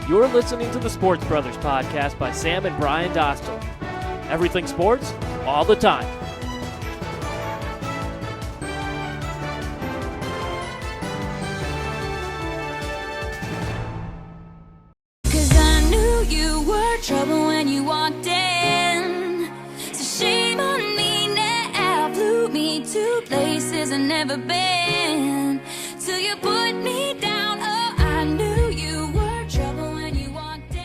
You're listening to the Sports Brothers podcast by Sam and Brian Dostal. Everything sports, all the time. Cause I knew you were trouble when you walked in. So shame on me now, flew me to places I've never been. Till you put me down, oh, I knew you were trouble when you walked in.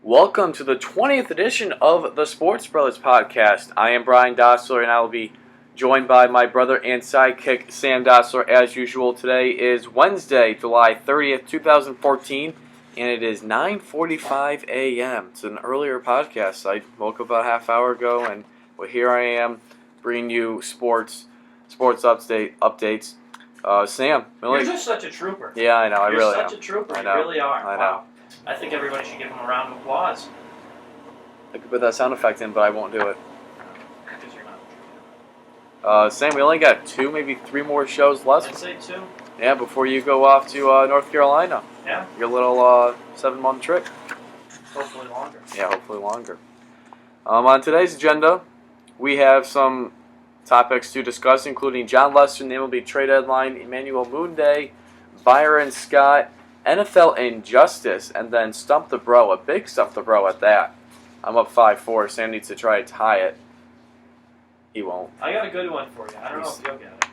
Welcome to the 20th edition of the Sports Brothers podcast. I am Brian Dostler, and I will be joined by my brother and sidekick, Sam Dostler, as usual. Today is Wednesday, July 30th, 2014, and it is 9:45 a.m. It's an earlier podcast. I woke up about a half hour ago, and here I am bringing you sports updates. Sam, You're just such a trooper. Yeah, I know. You're such a trooper. I know. You really are. I know. Wow. I think everybody should give him a round of applause. I could put that sound effect in, but I won't do it. Because you're not. Sam, we only got 2, maybe 3 more shows left. I'd say 2. Yeah, before you go off to North Carolina. Yeah. Your little 7-month trip. Hopefully longer. Yeah, hopefully longer. On today's agenda, we have some topics to discuss, including John Lester and the MLB trade deadline, Emmanuel Mundiay, Byron Scott, NFL injustice, and then Stump the Bro, a big Stump the Bro at that. I'm up 5-4. Sam needs to try to tie it. He won't. I got a good one for you. I don't know if you'll get it.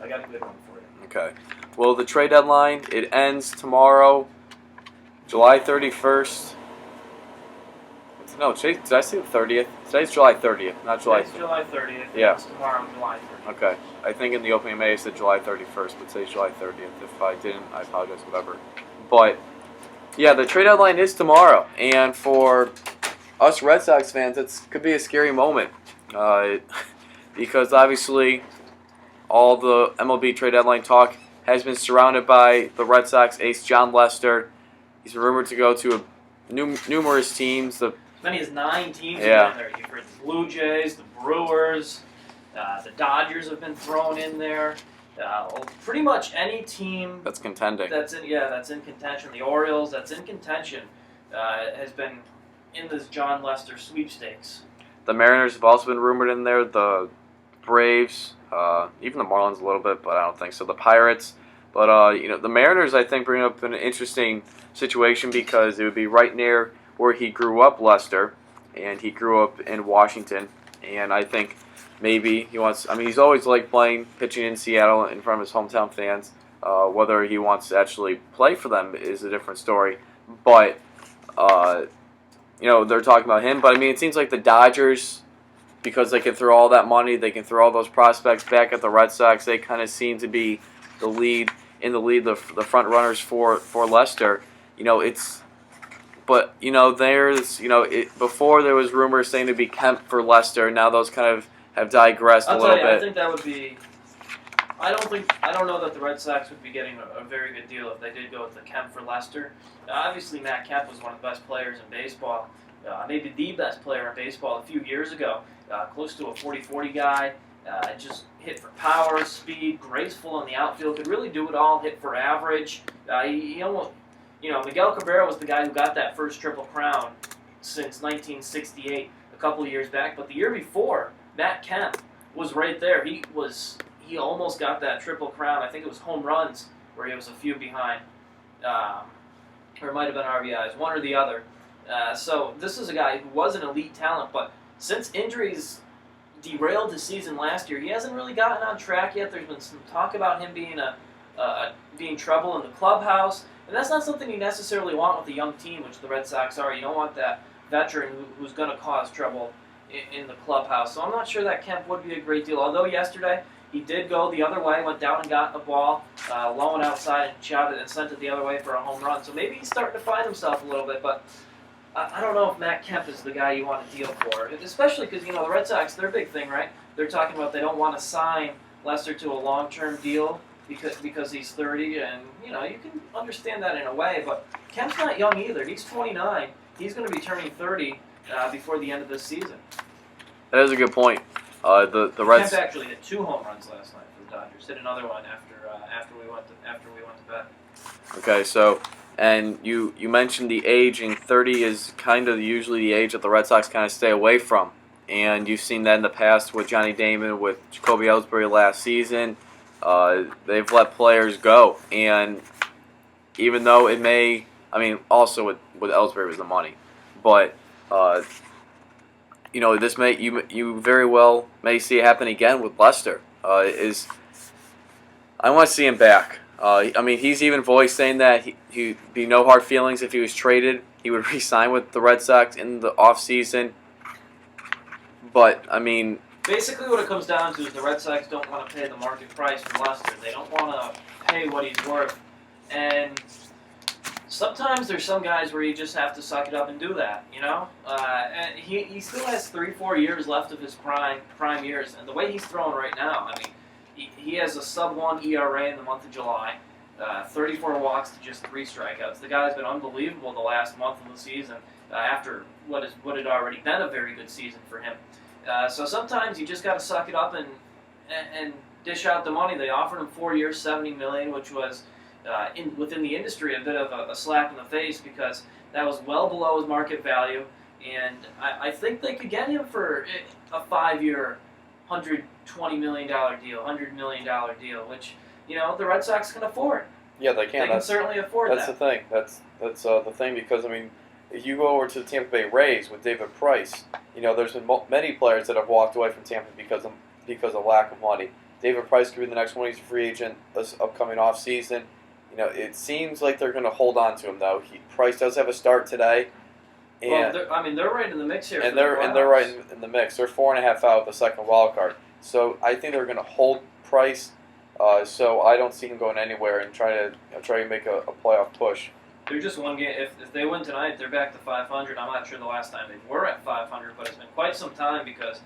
I got a good one for you. Okay. Well, the trade deadline, it ends tomorrow, July 31st. No, did I say the 30th? Today's July 30th, not July 30th. Today's July 30th. Yeah. It's tomorrow, July 30th. Okay. I think in the opening May it said July 31st, but today's July 30th. If I didn't, I apologize, whatever. But, yeah, the trade deadline is tomorrow. And for us Red Sox fans, it could be a scary moment. Because obviously all the MLB trade deadline talk has been surrounded by the Red Sox ace John Lester. He's rumored to go to numerous teams. As many as 9 teams Yeah. have been there. You've heard the Blue Jays, the Brewers, the Dodgers have been thrown in there. Pretty much any team That's contending. that's in contention. The Orioles, that's in contention, has been in this John Lester sweepstakes. The Mariners have also been rumored in there. The Braves, even the Marlins a little bit, but I don't think so. The Pirates, but the Mariners I think bring up an interesting situation because it would be right near where he grew up, Lester, and he grew up in Washington, and I think maybe he wants. I mean, he's always liked pitching in Seattle in front of his hometown fans. Whether he wants to actually play for them is a different story, but they're talking about him. But I mean, it seems like the Dodgers, because they can throw all that money, they can throw all those prospects back at the Red Sox. They kind of seem to be the front runners for Lester. Before there was rumors saying to be Kemp for Lester. Now those kind of have digressed a little bit. I think that would be. I don't know that the Red Sox would be getting a very good deal if they did go with the Kemp for Lester. Obviously, Matt Kemp was one of the best players in baseball, maybe the best player in baseball a few years ago. Close to a 40-40 guy. Just hit for power, speed, graceful in the outfield. Could really do it all. Hit for average. He almost. Miguel Cabrera was the guy who got that first Triple Crown since 1968, a couple of years back. But the year before, Matt Kemp was right there. He almost got that Triple Crown. I think it was home runs where he was a few behind. Or it might have been RBIs, one or the other. So this is a guy who was an elite talent, but since injuries derailed his season last year, he hasn't really gotten on track yet. There's been some talk about him being trouble in the clubhouse. And that's not something you necessarily want with a young team, which the Red Sox are. You don't want that veteran who's going to cause trouble in the clubhouse. So I'm not sure that Kemp would be a great deal. Although yesterday he did go the other way, went down and got a ball, low and outside, and shot it and sent it the other way for a home run. So maybe he's starting to find himself a little bit. But I don't know if Matt Kemp is the guy you want to deal for, especially because the Red Sox, their big thing, right? They're talking about they don't want to sign Lester to a long-term deal because he's 30, and you can understand that in a way. But Kemp's not young either. He's 29. He's going to be turning 30 before the end of this season. That is a good point. The Reds. Kemp actually hit 2 home runs last night for the Dodgers. Hit another one after we went to bed. Okay, so And you mentioned the age, and 30 is kind of usually the age that the Red Sox kind of stay away from. And you've seen that in the past with Johnny Damon, with Jacoby Ellsbury last season. They've let players go. And even though it may, also with Ellsbury was the money. But, this may, you very well may see it happen again with Lester. I want to see him back. He's even voiced saying that he'd be no hard feelings if he was traded. He would re-sign with the Red Sox in the offseason. But, basically what it comes down to is the Red Sox don't want to pay the market price for Lester. They don't want to pay what he's worth. And sometimes there's some guys where you just have to suck it up and do that, And he still has 3-4 years left of his prime years. And the way he's throwing right now, he has a sub-1 ERA in the month of July, 34 walks to just 3 strikeouts. The guy's been unbelievable the last month of the season after what had already been a very good season for him. So sometimes you just got to suck it up and dish out the money. They offered him 4 years, $70 million, which was within the industry a bit of a slap in the face because that was well below his market value. And I think they could get him for a 5-year, $120 million deal, $100 million deal, which the Red Sox can afford. Yeah, they can. They can certainly afford that. That's the thing. That's the thing because if you go over to the Tampa Bay Rays with David Price, there's been many players that have walked away from Tampa because of lack of money. David Price could be the next one. He's a free agent this upcoming off season. It seems like they're going to hold on to him though. Price does have a start today. And, they're right in the mix here. And they're right in the mix. They're 4.5 out of the second wild card. So I think they're going to hold Price. So I don't see him going anywhere and try to make a playoff push. They're just one game. If they win tonight, they're back to 500. I'm not sure the last time they were at 500, but it's been quite some time because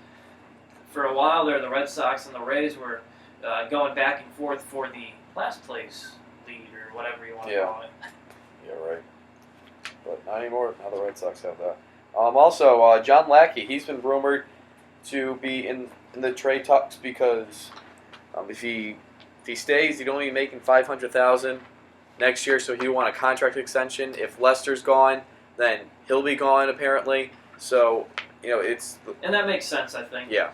for a while there, the Red Sox and the Rays were going back and forth for the last place lead or whatever you want to call it. Yeah, right. But not anymore. Now the Red Sox have that. Also, John Lackey, he's been rumored to be in the trade talks because if he stays, he'd only be making $500,000 next year, so he'll want a contract extension. If Lester's gone, then he'll be gone apparently. So and that makes sense, I think. Yeah.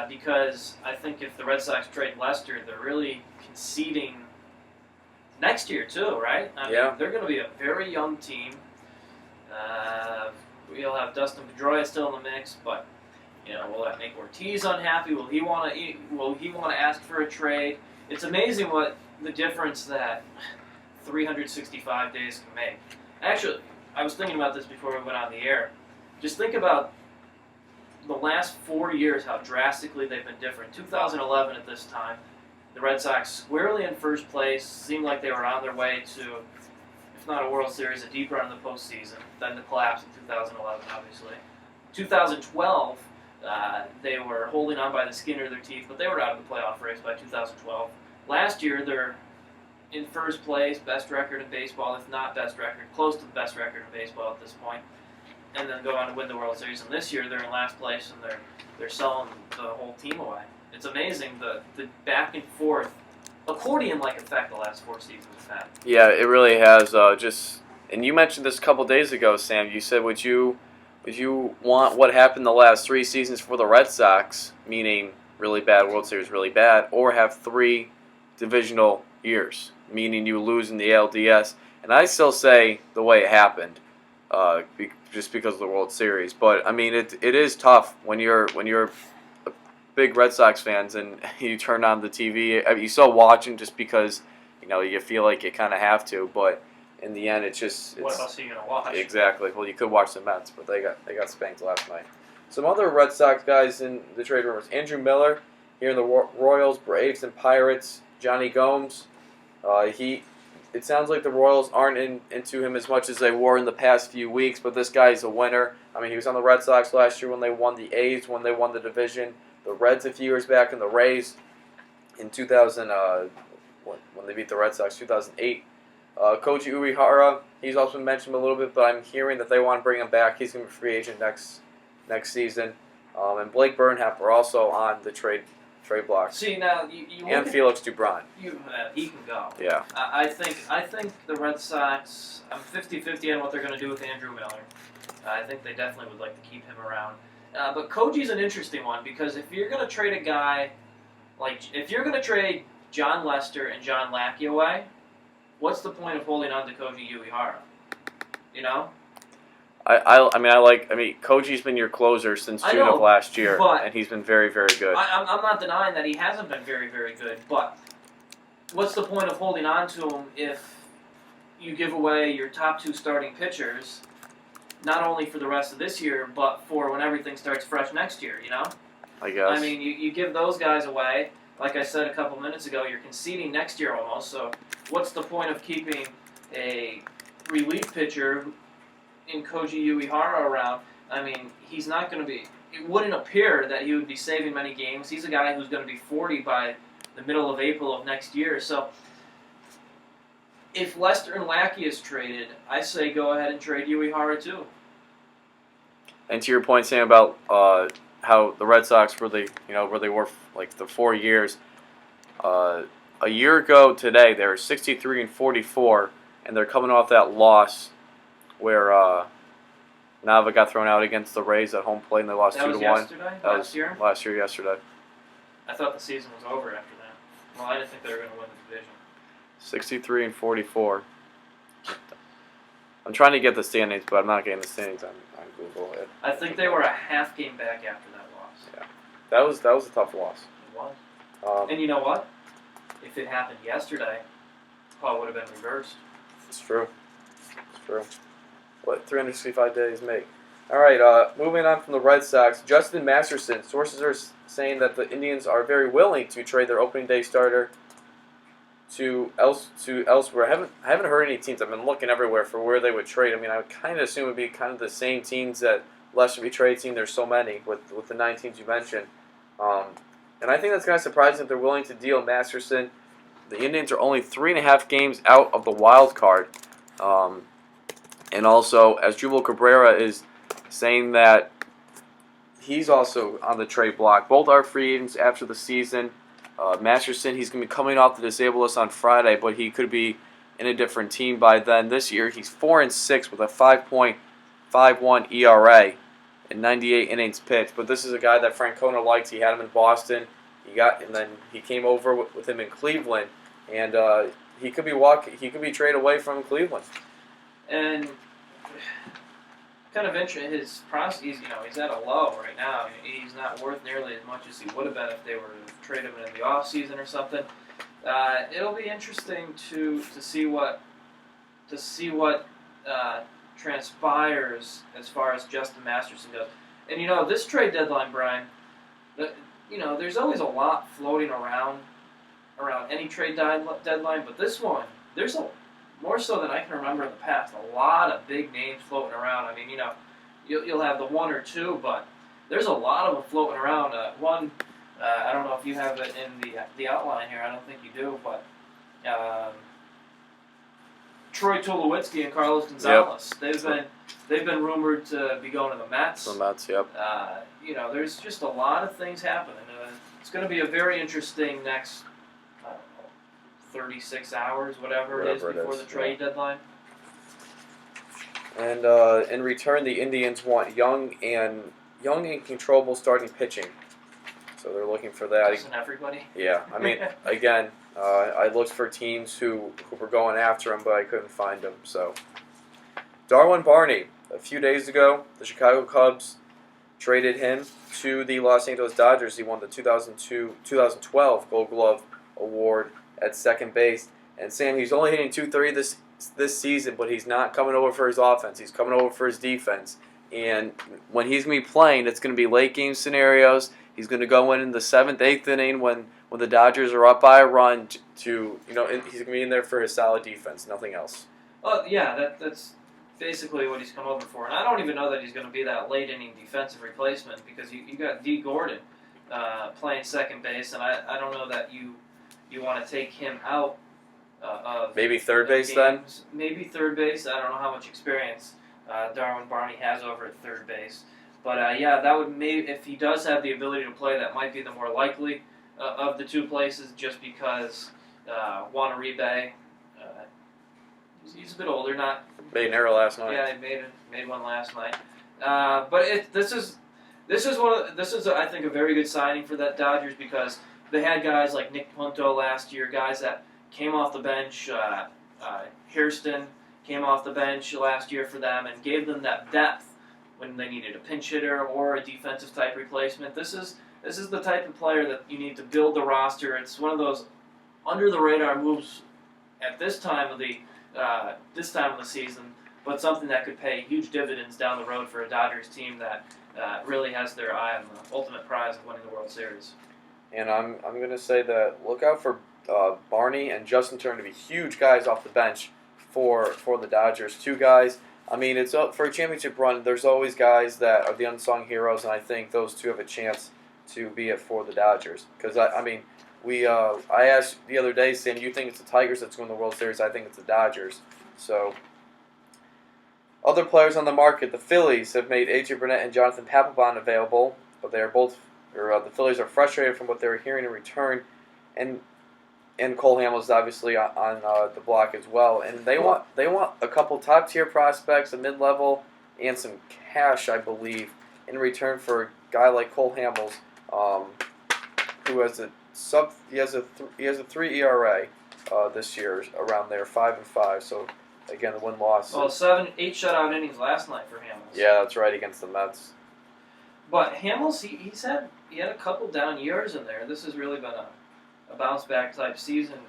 Because I think if the Red Sox trade Lester, they're really conceding next year too, right? They're going to be a very young team. We'll have Dustin Pedroia still in the mix, but will that make Ortiz unhappy? Will he want to ask for a trade? It's amazing what the difference that 365 days can make. Actually, I was thinking about this before we went on the air. Just think about the last 4 years, how drastically they've been different. 2011 at this time, the Red Sox squarely in first place, seemed like they were on their way to, if not a World Series, a deep run in the postseason. Then the collapse in 2011, obviously. 2012, they were holding on by the skin of their teeth, but they were out of the playoff race by 2012. Last year, they're in first place, best record in baseball, if not best record, close to the best record in baseball at this point, and then go on to win the World Series. And this year, they're in last place, and they're selling the whole team away. It's amazing the back and forth, accordion-like effect the last 4 seasons have had. Yeah, it really has. And you mentioned this a couple days ago, Sam. You said, would you want what happened the last 3 seasons for the Red Sox, meaning really bad World Series, really bad, or have 3 divisional years, meaning you lose in the ALDS? And I still say the way it happened, just because of the World Series. But it is tough when you're big Red Sox fans and you turn on the TV. You still watching just because you feel like you kind of have to, but in the end, it's what else are you gonna watch? Exactly. Well, you could watch the Mets, but they got spanked last night. Some other Red Sox guys in the trade rumors: Andrew Miller here in the Royals, Braves, and Pirates. Johnny Gomes. It sounds like the Royals aren't into him as much as they were in the past few weeks, but this guy's a winner. He was on the Red Sox last year when they won the A's, when they won the division. The Reds a few years back, and the Rays in 2000, when they beat the Red Sox, 2008. Koji Uehara, he's also been mentioned a little bit, but I'm hearing that they want to bring him back. He's going to be a free agent next season. And Blake Burnham are also on the trade Trey Block. See, now, you And look at, Felix Dubron. he can go. Yeah. I think the Red Sox, I'm 50-50 on what they're going to do with Andrew Miller. I think they definitely would like to keep him around. But Koji's an interesting one because if you're going to trade a guy, if you're going to trade John Lester and John Lackey away, what's the point of holding on to Koji Uehara? You know? Koji's been your closer since June of last year, and he's been very, very good. I'm not denying that he hasn't been very, very good, but what's the point of holding on to him if you give away your top 2 starting pitchers, not only for the rest of this year, but for when everything starts fresh next year, you know? I guess. I mean, you give those guys away. Like I said a couple minutes ago, you're conceding next year almost, so what's the point of keeping a relief pitcher in Koji Uehara around? I mean, he's not going to be... It wouldn't appear that he would be saving many games. He's a guy who's going to be 40 by the middle of April of next year. So if Lester and Lackey is traded, I say go ahead and trade Uehara too. And to your point, Sam, about how the Red Sox where they were like the 4 years. A year ago today, they were 63-44, and they're coming off that loss where Nava got thrown out against the Rays at home plate, and they lost 2-1. That was yesterday? Last year, yesterday. I thought the season was over after that. Well, I didn't think they were going to win the division. 63-44. I'm trying to get the standings, but I'm not getting the standings on Google. I think they were a half game back after that loss. Yeah, that was a tough loss. It was. And you know what? If it happened yesterday, it would have been reversed. It's true. It's true. What 365 days make? All right, moving on from the Red Sox, Justin Masterson. Sources are saying that the Indians are very willing to trade their opening day starter to elsewhere. I haven't heard any teams. I've been looking everywhere for where they would trade. I mean, I would kind of assume it would be kind of the same teams that Lester be trading. There's so many with the 9 teams you mentioned. And I think that's kind of surprising that they're willing to deal Masterson. The Indians are only 3.5 games out of the wild card. And also, as Jubal Cabrera is saying that he's also on the trade block. Both are free agents after the season. Masterson, he's going to be coming off the disabled list on Friday, but he could be in a different team by then. This year, he's 4-6 with a 5.51 ERA and 98 innings pitched. But this is a guy that Francona likes. He had him in Boston. And then he came over with him in Cleveland, and he could be traded away from Cleveland. And kind of interesting, his process, he's at a low right now. He's not worth nearly as much as he would have been if they were to trade him in the offseason or something. It'll be interesting to see what transpires as far as Justin Masterson goes. And this trade deadline, Brian, there's always a lot floating around any trade deadline, but this one, there's more so than I can remember in the past, a lot of big names floating around. I mean, you'll have the 1 or 2, but there's a lot of them floating around. One, I don't know if you have it in the outline here. I don't think you do, but Troy Tulowitzki and Carlos Gonzalez. Yep. They've been rumored to be going to the Mets. The Mets, yep. There's just a lot of things happening. It's going to be a very interesting next 36 hours, whatever it is, before the trade deadline. And in return, the Indians want young and controllable starting pitching. So they're looking for that. Isn't everybody? Yeah. I mean, again, I looked for teams who were going after him, but I couldn't find them. So Darwin Barney, a few days ago, the Chicago Cubs traded him to the Los Angeles Dodgers. He won the 2012 Gold Glove Award at second base. And Sam, he's only hitting .230 this season, but he's not coming over for his offense. He's coming over for his defense. And when he's going to be playing, it's going to be late game scenarios. He's going to go in the 7th, 8th inning when the Dodgers are up by a run he's going to be in there for his solid defense, nothing else. Oh, yeah, that's basically what he's come over for. And I don't even know that he's going to be that late inning defensive replacement because you got D. Gordon playing second base, and I don't know that you want to take him out of maybe third base games. Then? Maybe third base. I don't know how much experience Darwin Barney has over at third base. But, that would maybe, if he does have the ability to play, that might be the more likely of the two places just because Juan Uribe, he's a bit older, not Made an error last night. yeah, he made one last night. But this is I think a very good signing for that Dodgers because they had guys like Nick Punto last year, guys that came off the bench. Hairston came off the bench last year for them and gave them that depth when they needed a pinch hitter or a defensive type replacement. This is the type of player that you need to build the roster. It's one of those under the radar moves at this time of the season, but something that could pay huge dividends down the road for a Dodgers team that really has their eye on the ultimate prize of winning the World Series. And I'm going to say that look out for Barney and Justin Turner to be huge guys off the bench for the Dodgers. Two guys. I mean, it's for a championship run. There's always guys that are the unsung heroes, and I think those two have a chance to be it for the Dodgers. Because I asked the other day, Sam, you think it's the Tigers that's winning the World Series? I think it's the Dodgers. So, other players on the market, the Phillies have made A.J. Burnett and Jonathan Papelbon available, but they are both, the Phillies are frustrated from what they were hearing in return, and Cole Hamels obviously on the block as well, and they want a couple top tier prospects, a mid level, and some cash, I believe, in return for a guy like Cole Hamels, who has he has a 3 ERA this year, around there, 5-5. So again, the win-loss. Well, 7-8 shutout innings last night for Hamels. Yeah, that's right, against the Mets. But Hamels, he had a couple down years in there. This has really been a bounce back type season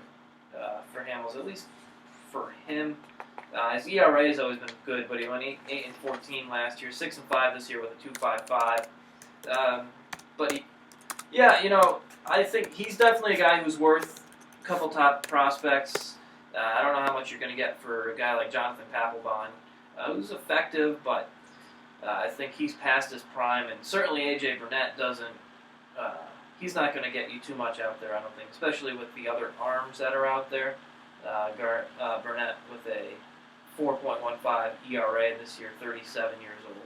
for Hamels, at least for him. His ERA has always been good, but he went 8-14 last year, 6-5 this year with a 2.55. But I think he's definitely a guy who's worth a couple top prospects. I don't know how much you're going to get for a guy like Jonathan Papelbon, who's effective, but I think he's past his prime, and certainly A.J. Burnett doesn't. He's not going to get you too much out there, I don't think, especially with the other arms that are out there. Burnett with a 4.15 ERA this year, 37 years old.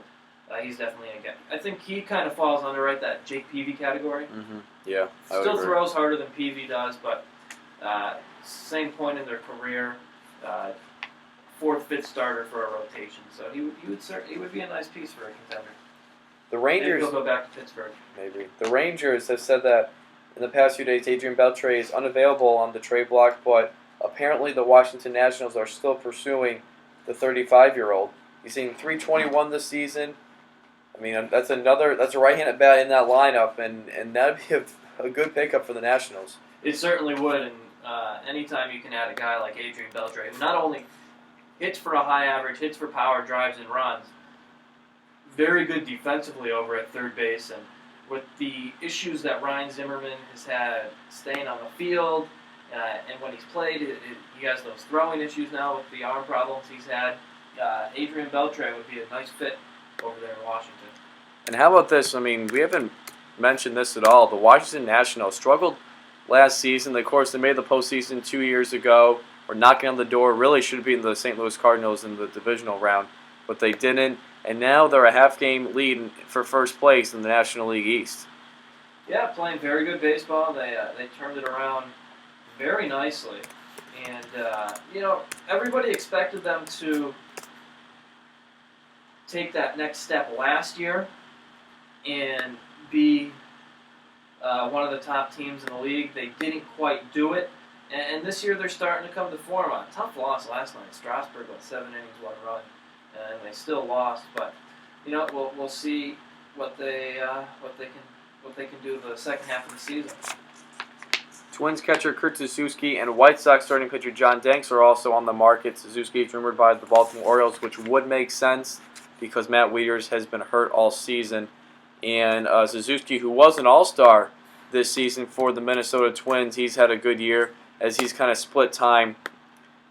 He's definitely a guy. I think he kind of falls under that Jake Peavy category. Mm-hmm. Yeah, I would Still agree. throws harder than Peavy does, but same point in their career, fourth, fifth starter for a rotation. So he would be a nice piece for a contender. The Rangers. Maybe he'll go back to Pittsburgh. Maybe. The Rangers have said that in the past few days, Adrian Beltre is unavailable on the trade block, but apparently the Washington Nationals are still pursuing the 35-year-old. He's hitting .321 this season. I mean, that's a right-handed bat in that lineup, and that'd be a good pickup for the Nationals. It certainly would, and anytime you can add a guy like Adrian Beltre, who not only hits for a high average, hits for power, drives and runs, very good defensively over at third base, and with the issues that Ryan Zimmerman has had staying on the field, and when he's played, he has those throwing issues now with the arm problems he's had. Adrian Beltre would be a nice fit over there in Washington. And how about this? I mean, we haven't mentioned this at all. The Washington Nationals struggled last season. Of course, they made the postseason 2 years ago. Were knocking on the door. Really should have been the St. Louis Cardinals in the divisional round, but they didn't. And now they're a half-game lead for first place in the National League East. Yeah, playing very good baseball. They turned it around very nicely. And, everybody expected them to take that next step last year and be one of the top teams in the league. They didn't quite do it. And this year they're starting to come to form. A tough loss last night. Strasburg went 7 innings, 1 run. And they still lost, but we'll see what they can do the second half of the season. Twins catcher Kurt Suzuki and White Sox starting pitcher John Danks are also on the market. Suzuki is rumored by the Baltimore Orioles, which would make sense because Matt Wieters has been hurt all season. And Suzuki, who was an all-star this season for the Minnesota Twins, he's had a good year as he's kind of split time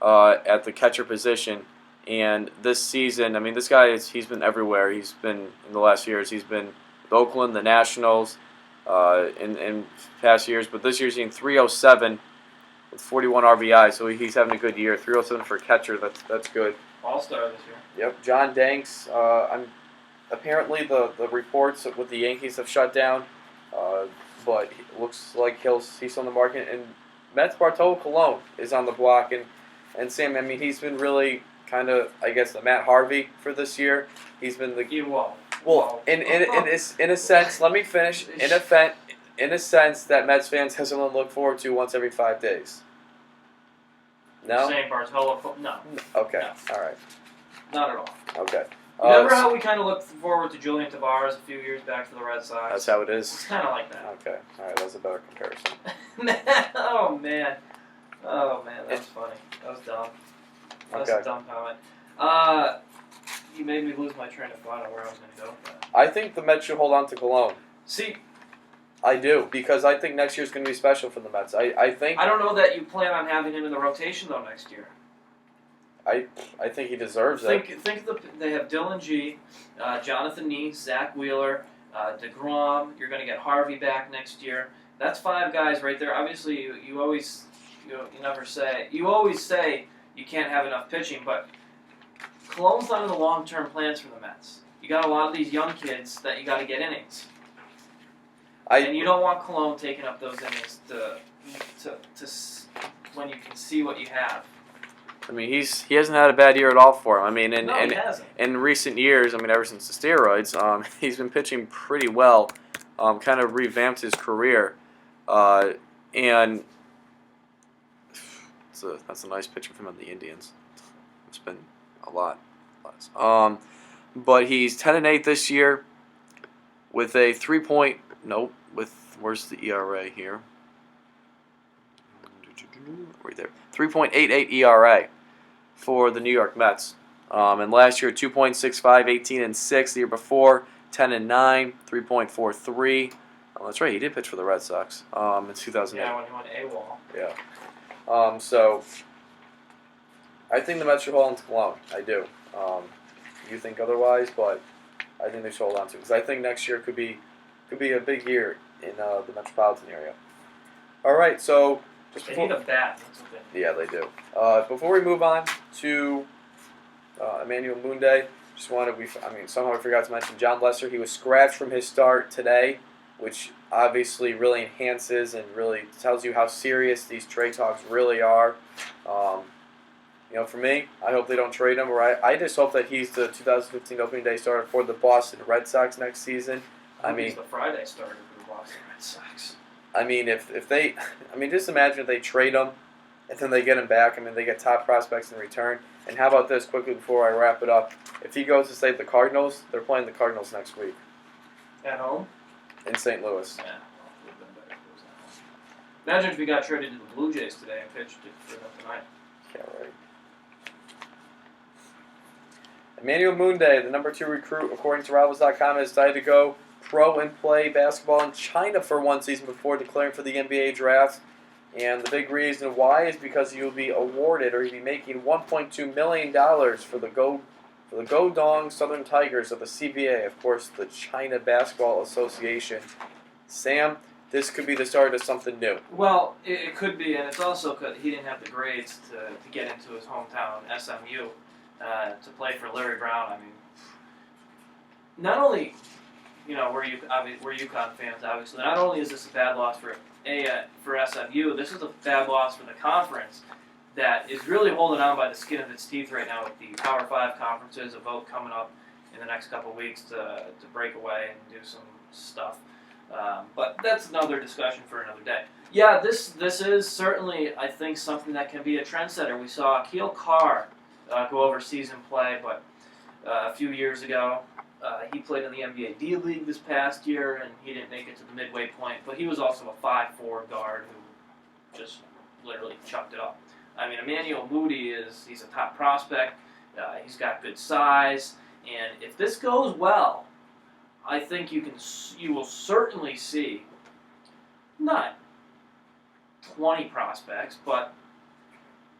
at the catcher position. And this season, I mean, this guy, he's been everywhere. He's been, in the last years, he's been with Oakland, the Nationals, in past years. But this year's hitting .307 with 41 RBI, so he's having a good year. .307 for a catcher, that's good. All-star this year. Yep, John Danks. Apparently the reports with the Yankees have shut down. but it looks like he's still on the market. And Mets Bartolo Colon is on the block, and Sam, I mean, he's been really kind of, I guess, the Matt Harvey for this year. He's been the in a sense. Let me finish. In a sense that Mets fans have someone to look forward to once every 5 days. No. Saying Bartolo, no. Okay. No. All right. Not at all. Okay. Remember how we kind of looked forward to Julian Tavares a few years back for the Red Sox? That's how it It's is. kind of like that. Okay. All right. That's a better comparison. Oh man, that was funny. That was dumb. That's a dumb comment. You made me lose my train of thought on where I was going to go with that. I think the Mets should hold on to Colon. See, I do, because I think next year's going to be special for the Mets. I think I don't know that you plan on having him in the rotation though next year. I think he deserves it. They have Dylan G, Jonathan Neese, Zach Wheeler, DeGrom. You're going to get Harvey back next year. That's 5 guys right there. Obviously, you always say you can't have enough pitching, but Colon's not in the long-term plans for the Mets. You got a lot of these young kids that you got to get innings, and you don't want Colon taking up those innings to when you can see what you have. I mean, he hasn't had a bad year at all for him. I mean, He hasn't. in recent years, I mean, ever since the steroids, he's been pitching pretty well. Kind of revamped his career, and that's a nice picture of him on the Indians. It's been a lot less. But he's 10-8 this year with a 3. Where's the ERA here? Right there. 3.88 ERA for the New York Mets. And last year, 2.65, 18-6. The year before, 10-9, 3.43. Oh, that's right. He did pitch for the Red Sox in 2008. Yeah, when he went AWOL. Yeah. So I think the Mets should hold on to Colon. I do. You think otherwise, but I think they should hold on to it because I think next year could be a big year in the metropolitan area. All right, so They need a bat. That's the thing. yeah, they do. Before we move on to Emmanuel Mundiay, somehow I forgot to mention John Lesser. He was scratched from his start today, which obviously really enhances and really tells you how serious these trade talks really are. For me, I hope they don't trade him. Or I just hope that he's the 2015 opening day starter for the Boston Red Sox next season. He's the Friday starter for the Boston Red Sox. I mean, just imagine if they trade him and then they get him back. I mean, they get top prospects in return. And how about this, quickly before I wrap it up? If he goes to, say, the Cardinals, they're playing the Cardinals next week. At home? In St. Louis. Yeah. Well, been better if it was at home. Imagine if we got traded to the Blue Jays today and pitched it for them tonight. Yeah, right. Emmanuel Mundiay, the number 2 recruit, according to Rivals.com, has decided to go pro and play basketball in China for one season before declaring for the NBA draft. And the big reason why is because he will be awarded, or he'll be making $1.2 million for the Guangdong Southern Tigers of the CBA, of course, the China Basketball Association. Sam, this could be the start of something new. Well, it could be, and it's also because he didn't have the grades to get into his hometown, SMU, to play for Larry Brown. I mean, not only, we're UConn fans, obviously. Not only is this a bad loss for SMU, this is a bad loss for the conference that is really holding on by the skin of its teeth right now with the Power 5 conferences, a vote coming up in the next couple of weeks to break away and do some stuff. But that's another discussion for another day. Yeah, this is certainly, I think, something that can be a trendsetter. We saw Akil Carr go overseas and play, but a few years ago, he played in the NBA D-League this past year, and he didn't make it to the midway point, but he was also a 5'4" guard who just literally chucked it up. I mean, Emmanuel Mundiay he's a top prospect, he's got good size, and if this goes well, I think you will certainly see not 20 prospects, but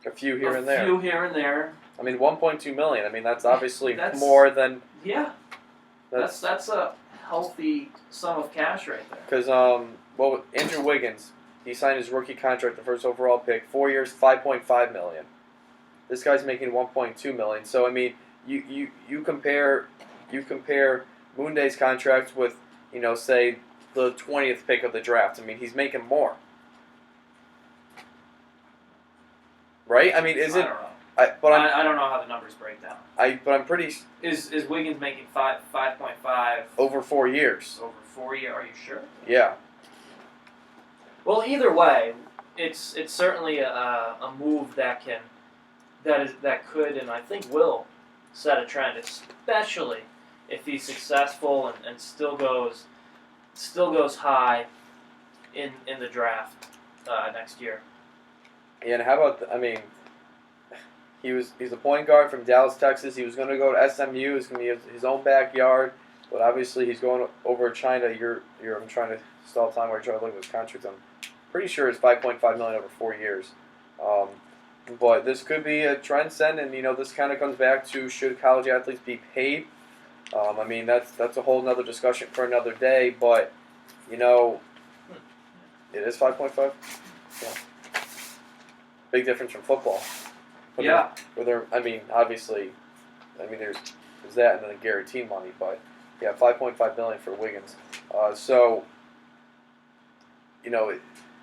a few here and there. A few here and there. I mean, $1.2 million. I mean, that's obviously more than. Yeah. That's a healthy sum of cash right there. Because Andrew Wiggins, he signed his rookie contract, the first overall pick, 4 years, $5.5 million. This guy's making $1.2 million. So I mean, you compare Mundiay's contract with, say, the 20th pick of the draft. I mean, he's making more. Right? I mean, is I it? don't know. I don't know how the numbers break down. but I'm pretty Is Wiggins making 5.5 over 4 years. over 4 years? Are you sure? Yeah. Well, either way, it's certainly a move that could and I think will set a trend, especially if he's successful and still goes high in the draft next year. And how about? I mean, he's a point guard from Dallas, Texas. He was going to go to SMU. It's going to be his own backyard, but obviously he's going over to China. I'm trying to stall time where you're trying to look at his contract. I'm pretty sure it's $5.5 million over 4 years. But this could be a trend set, and this kind of comes back to should college athletes be paid? I mean that's a whole nother discussion for another day. But it is 5.5. Yeah. Big difference from football. Yeah. Obviously, there's that and then the guaranteed money, but yeah, $5.5 million for Wiggins.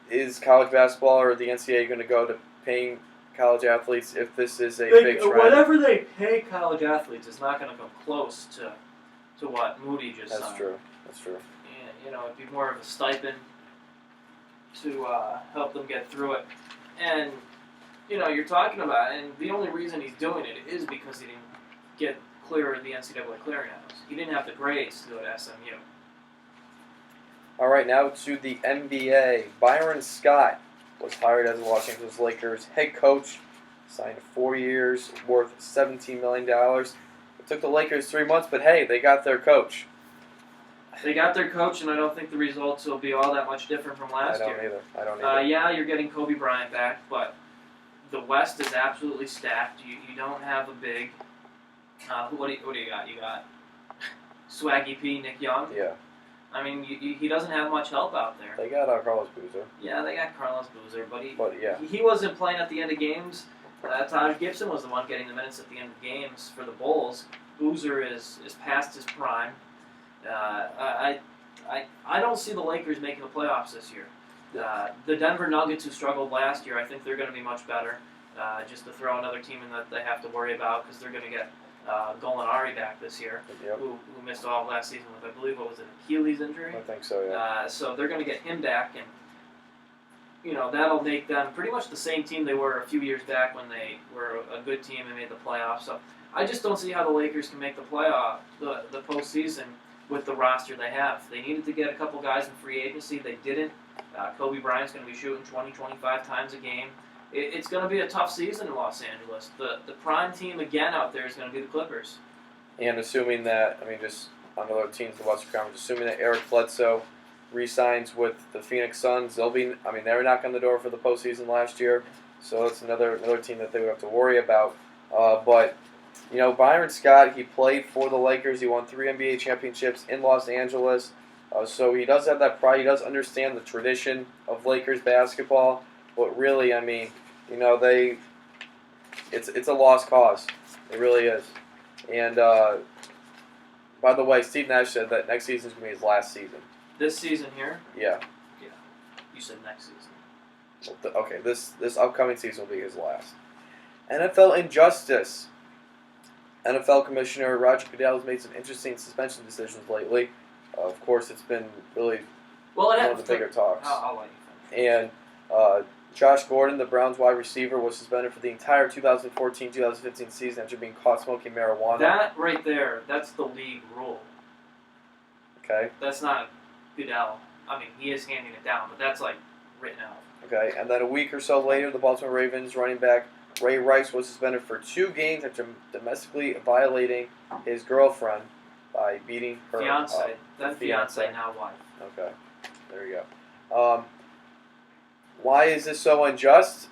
Is college basketball or the NCAA going to go to paying college athletes if this is a big trend? Whatever they pay college athletes is not going to come close to what Moody just signed. That's true. And, it'd be more of a stipend to help them get through it. And, you're talking about, and the only reason he's doing it is because he didn't get clear of the NCAA clearinghouse. He didn't have the grades to go to SMU. All right, now to the NBA. Byron Scott was hired as the Los Angeles Lakers head coach, signed 4 years, worth $17 million. It took the Lakers 3 months, but hey, they got their coach. They got their coach, and I don't think the results will be all that much different from last year. I don't either. Yeah, you're getting Kobe Bryant back, but the West is absolutely stacked. You don't have a big. What do you got? You got Swaggy P, Nick Young. Yeah. I mean, he doesn't have much help out there. They got Carlos Boozer. Yeah, they got Carlos Boozer, but yeah. he wasn't playing at the end of games. Taj Gibson was the one getting the minutes at the end of games for the Bulls. Boozer is past his prime. I don't see the Lakers making the playoffs this year. The Denver Nuggets, who struggled last year, I think they're going to be much better. Just to throw another team in that they have to worry about because they're going to get Gallinari back this year, yep. who missed all of last season with, I believe, what was it, Achilles injury? I think so, yeah. So they're going to get him back, and that'll make them pretty much the same team they were a few years back when they were a good team and made the playoffs. So I just don't see how the Lakers can make the postseason with the roster they have. They needed to get a couple guys in free agency. They didn't. Kobe Bryant's going to be shooting 20, 25 times a game. It's going to be a tough season in Los Angeles. The prime team again out there is going to be the Clippers. And assuming that, just on the other teams in the Western Conference, assuming that Eric Bledsoe re-signs with the Phoenix Suns, they were knocking on the door for the postseason last year, so it's another team that they would have to worry about. But Byron Scott, he played for the Lakers. He won 3 NBA championships in Los Angeles, so he does have that pride. He does understand the tradition of Lakers basketball. But really, it's a lost cause. It really is. And by the way, Steve Nash said that next season is going to be his last season. This season here? Yeah. Yeah. You said next season. Okay, this upcoming season will be his last. NFL injustice. NFL Commissioner Roger Goodell has made some interesting suspension decisions lately. Of course, it's been really one of the bigger talks. I'll let you finish. And Josh Gordon, the Browns wide receiver, was suspended for the entire 2014-2015 season after being caught smoking marijuana. That right there, that's the league rule. Okay. That's not Goodell. He is handing it down, but that's written out. Okay, and then a week or so later, the Baltimore Ravens running back Ray Rice was suspended for 2 games after domestically violating his girlfriend by beating her fiance. Then fiance, now wife. Okay, there you go. Why is this so unjust?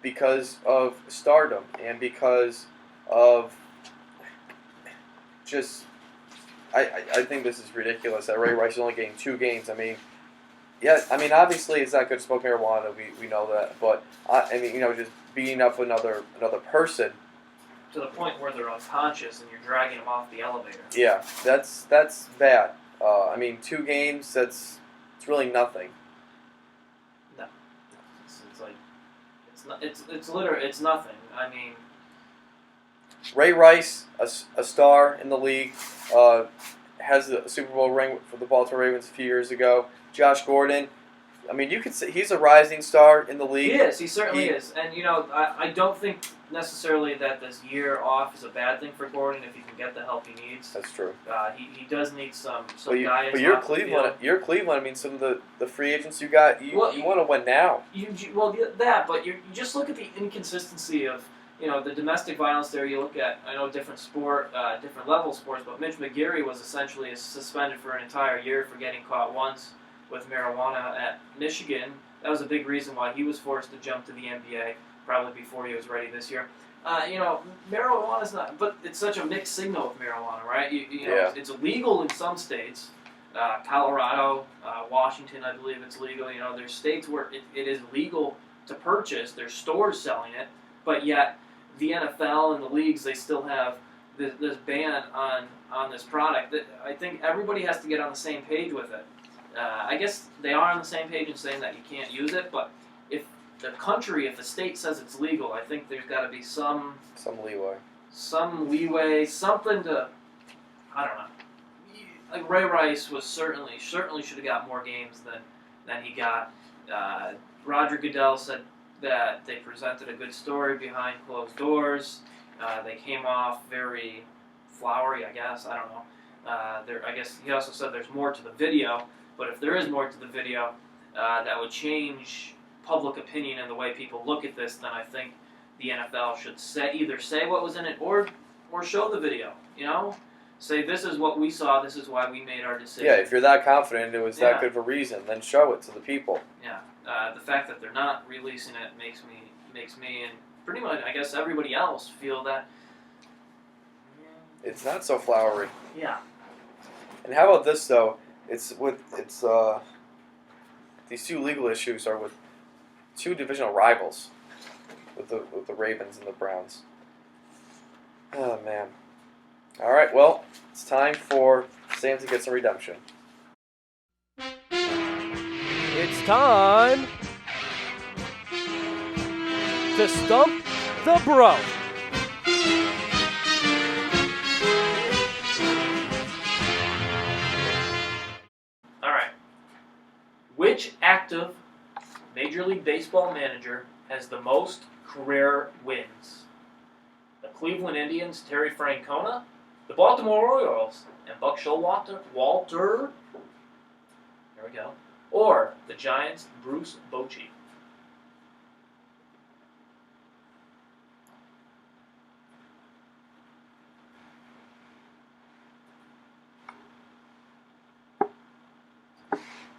Because of stardom and because of just... I think this is ridiculous that Ray Rice is only getting 2 games. Obviously it's not good to smoke marijuana. We know that, but just beating up another person to the point where they're unconscious and you're dragging them off the elevator. Yeah, that's bad. 2 games. That's It's really nothing. No, it's like it's literally it's nothing. I mean, Ray Rice, a star in the league, has the Super Bowl ring for the Baltimore Ravens a few years ago. Josh Gordon, I mean, you could say he's a rising star in the league. he is. He certainly is. And, I don't think necessarily that this year off is a bad thing for Gordon if he can get the help he needs. That's true. He does need some guidance. But you're off the Cleveland. field. You're Cleveland. I mean, some of the free agents you got, you want to win now. But you just look at the inconsistency of the domestic violence there. You look at, I know different level sports, but Mitch McGeary was essentially suspended for an entire year for getting caught once with marijuana at Michigan. That was a big reason why he was forced to jump to the NBA, probably before he was ready this year. Marijuana's not, but it's such a mixed signal with marijuana, right? It's illegal in some states. Colorado, Washington, I believe it's legal. There's states where it is legal to purchase. There's stores selling it, but yet the NFL and the leagues, they still have this ban on this product. I think everybody has to get on the same page with it. I guess they are on the same page in saying that you can't use it, but if the state says it's legal, I think there's got to be some leeway, something to, I don't know. Like Ray Rice was certainly should have got more games than he got. Roger Goodell said that they presented a good story behind closed doors. They came off very flowery, I guess. I don't know. I guess he also said there's more to the video. But if there is more to the video, that would change public opinion and the way people look at this, then I think the NFL should either say what was in it or show the video. Say this is what we saw, this is why we made our decision. Yeah, if you're that confident it was that good of a reason, then show it to the people. Yeah, the fact that they're not releasing it makes me and pretty much I guess everybody else feel that it's not so flowery. Yeah. And how about this though? These two legal issues are with two divisional rivals, with the Ravens and the Browns. Oh man! All right, well, it's time for Sam to get some redemption. It's time to stump the bro. Which active Major League Baseball manager has the most career wins? The Cleveland Indians' Terry Francona, the Baltimore Orioles, and Buck Showalter, there we go, or the Giants' Bruce Bochy?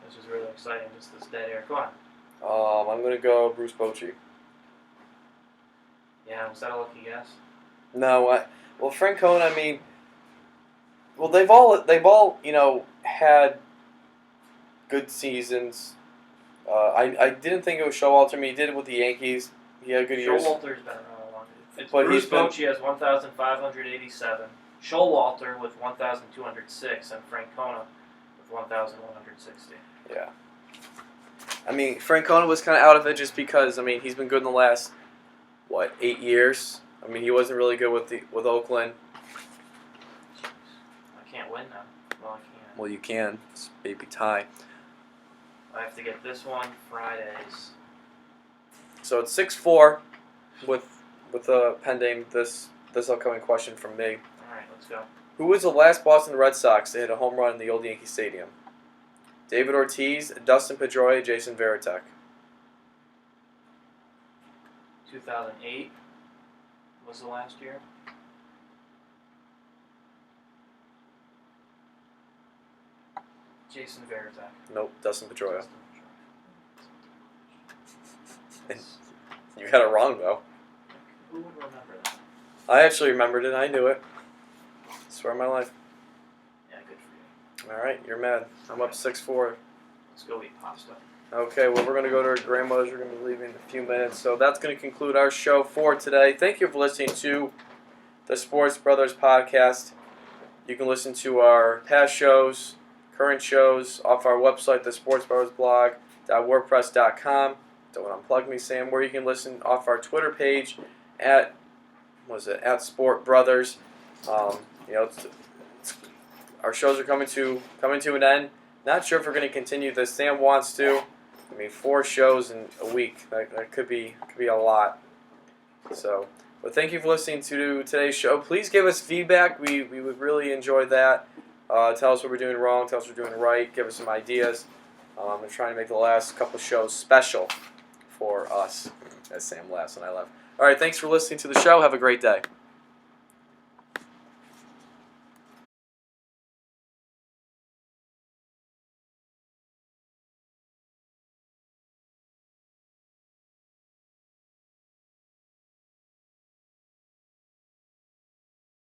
This is really exciting, just this dead air. Go on. I'm going to go Bruce Bochy. Yeah, was that a lucky guess? No, Francona, I mean, they've all had good seasons. I didn't think it was Showalter. I mean, he did it with the Yankees. He had good years. Showalter's been around a long time. Bruce Bochy has 1,587. Showalter with 1,206, and Francona with 1,160. Yeah. I mean, Francona was kind of out of it just because, I mean, he's been good in the last, 8 years? I mean, he wasn't really good with Oakland. I can't win now. Well, I can. Well, you can. It's baby tie. I have to get this one Fridays. So it's 6-4 with pending this upcoming question from me. All right, let's go. Who was the last Boston Red Sox to hit a home run in the old Yankee Stadium? David Ortiz, Dustin Pedroia, Jason Varitek. 2008 was the last year. Jason Varitek. Nope, Dustin Pedroia. You got it wrong, though. Who would remember that? I actually remembered it. I knew it. I swear on my life. Yeah, good for you. All right, you're mad. I'm up 6-4. Let's go eat pasta. Okay, well, we're going to go to our grandmother's. We're going to be leaving in a few minutes. So that's going to conclude our show for today. Thank you for listening to the Sports Brothers podcast. You can listen to our past shows, current shows off our website, thesportsbrothersblog.wordpress.com. Don't unplug me, Sam. Where you can listen off our Twitter page at @sportbrothers. Our shows are coming to an end. Not sure if we're going to continue this. Sam wants to. 4 shows in a week. That could be a lot. So, but thank you for listening to today's show. Please give us feedback. We would really enjoy that. Tell us what we're doing wrong. Tell us what we're doing right. Give us some ideas. I'm trying to make the last couple shows special for us. As Sam laughs when I laugh. All right, thanks for listening to the show. Have a great day.